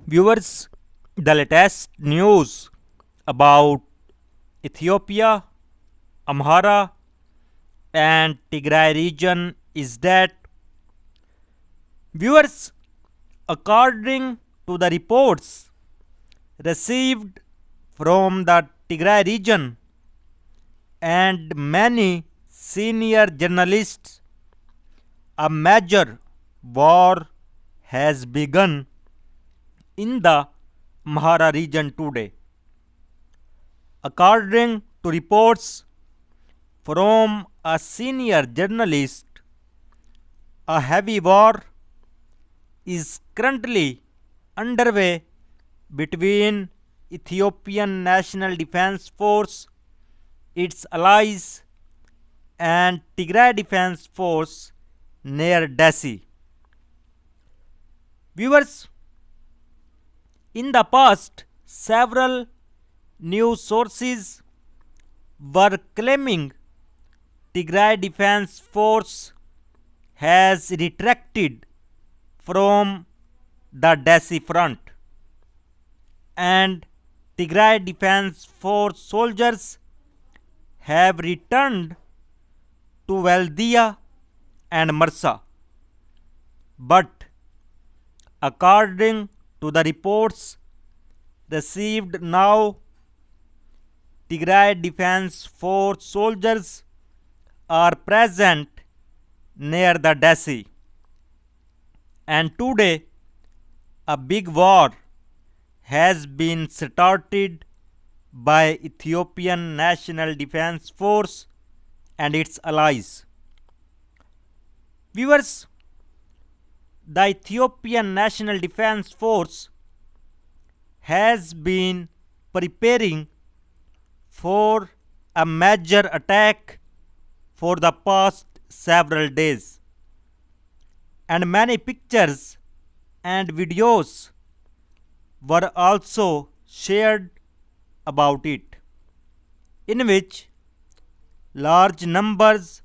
Viewers, the latest news about Ethiopia, Amhara, and Tigray region is that viewers, according to the reports received from the Tigray region and many senior journalists, a major war has begun in the Amhara region today. According to reports from a senior journalist, a heavy war is currently underway between Ethiopian National Defense Force, its allies, and Tigray Defense Force near Dessie. Viewers, in the past, several news sources were claiming Tigray Defense Force has retracted from the Dessie front, and Tigray Defense Force soldiers have returned to Valdia and Marsa. But according to the reports received now, Tigray Defense Force soldiers are present near the Dessie. And today, a big war has been started by Ethiopian National Defense Force and its allies. Viewers, the Ethiopian National Defense Force has been preparing for a major attack for the past several days, and many pictures and videos were also shared about it, in which large numbers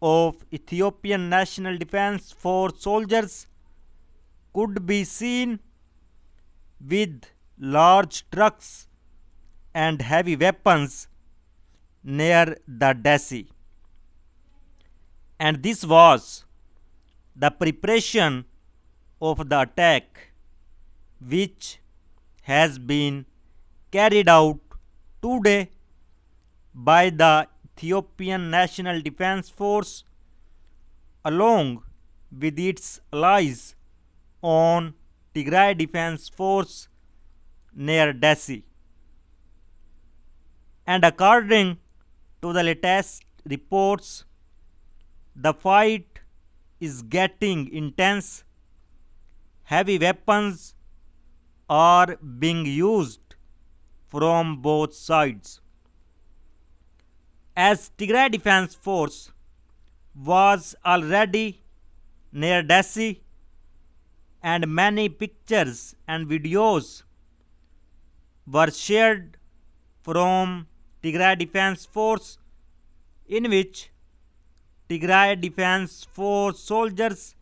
of Ethiopian National Defense Force soldiers could be seen with large trucks and heavy weapons near the Dessie. And this was the preparation of the attack, which has been carried out today by the Ethiopian National Defense Force along with its allies on Tigray Defense Force near Dessie. And according to the latest reports, the fight is getting intense. Heavy weapons are being used from both sides. As Tigray Defense Force was already near Dessie, and many pictures and videos were shared from Tigray Defense Force, in which Tigray Defense Force soldiers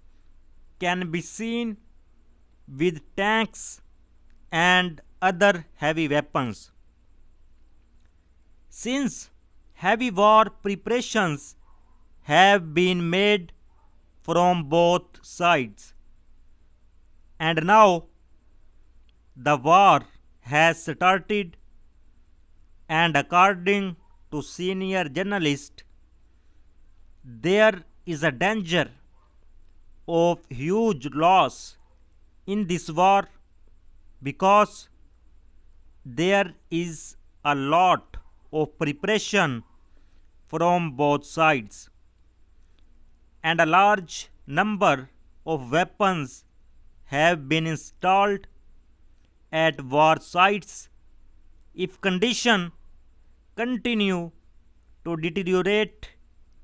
can be seen with tanks and other heavy weapons. Since heavy war preparations have been made from both sides, and now the war has started, and according to senior journalists, there is a danger of huge loss in this war because there is a lot of preparation from both sides, and a large number of weapons have been installed at war sites. If conditions continue to deteriorate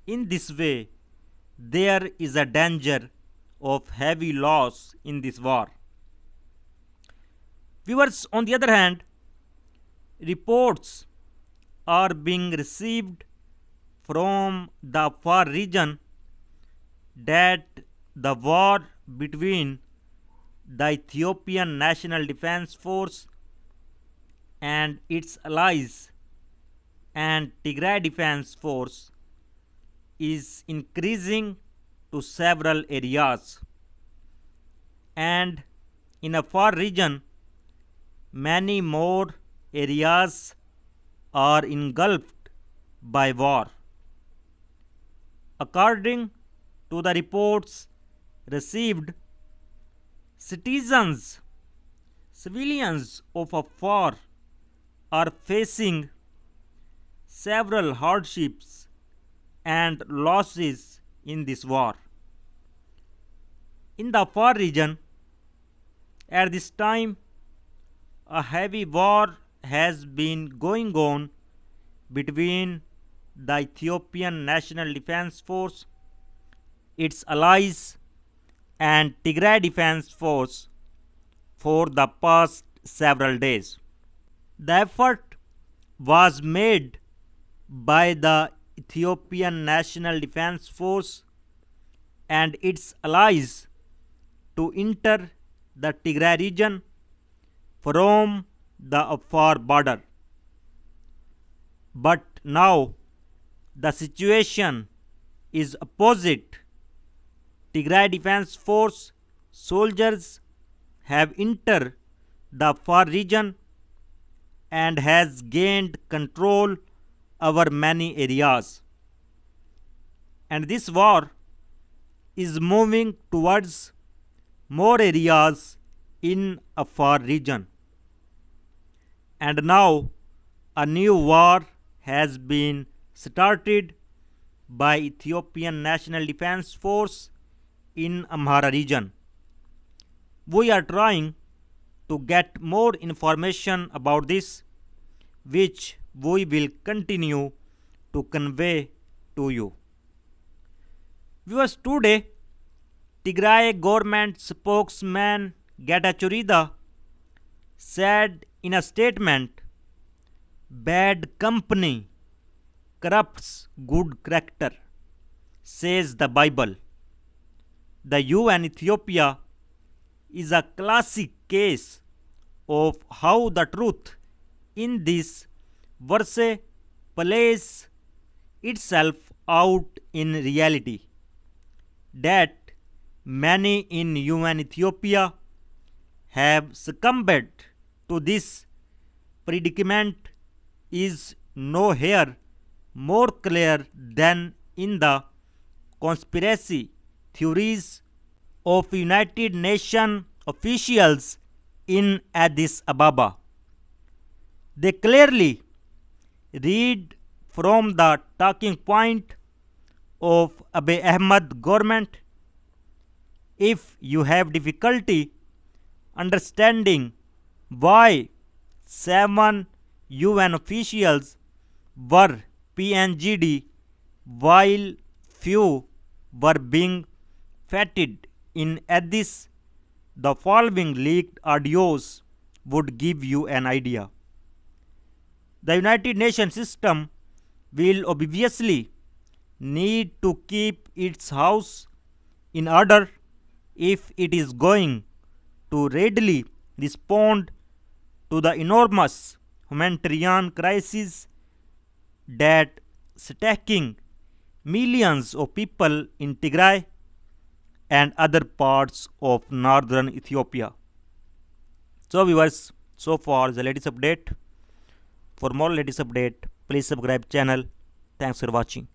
in this way, there is a danger of heavy loss in this war. Viewers, on the other hand, reports are being received from the far region that the war between the Ethiopian National Defense Force and its allies and Tigray Defense Force is increasing to several areas, and in a far region many more areas are engulfed by war. According to the reports received, civilians of Afar are facing several hardships and losses in this war. In the Afar region, at this time, a heavy war has been going on between the Ethiopian National Defense Force, its allies, and Tigray Defense Force for the past several days. The effort was made by the Ethiopian National Defense Force and its allies to enter the Tigray region from the Afar border. But now the situation is opposite. Tigray Defense Force soldiers have entered the Afar region and has gained control over many areas. And this war is moving towards more areas in Afar region. And now a new war has been started by Ethiopian National Defense Force in Amhara region. We are trying to get more information about this, which we will continue to convey to you. Viewers, today Tigray government spokesman Getachew Reda said in a statement, "Bad company corrupts good character," says the Bible. The UN Ethiopia is a classic case of how the truth in this verse plays itself out in reality. That many in UN Ethiopia have succumbed to this predicament is nowhere more clear than in the conspiracy theories of United Nations officials in Addis Ababa. They clearly read from the talking point of Abiy Ahmed government. If you have difficulty understanding why 7 UN officials were PNG'd while few were being feted in Addis, the following leaked audios would give you an idea. The United Nations system will obviously need to keep its house in order if it is going to readily respond to the enormous humanitarian crisis that stacking millions of people in Tigray and other parts of northern Ethiopia. So viewers, so far the latest update. For more latest update, please subscribe channel. Thanks for watching.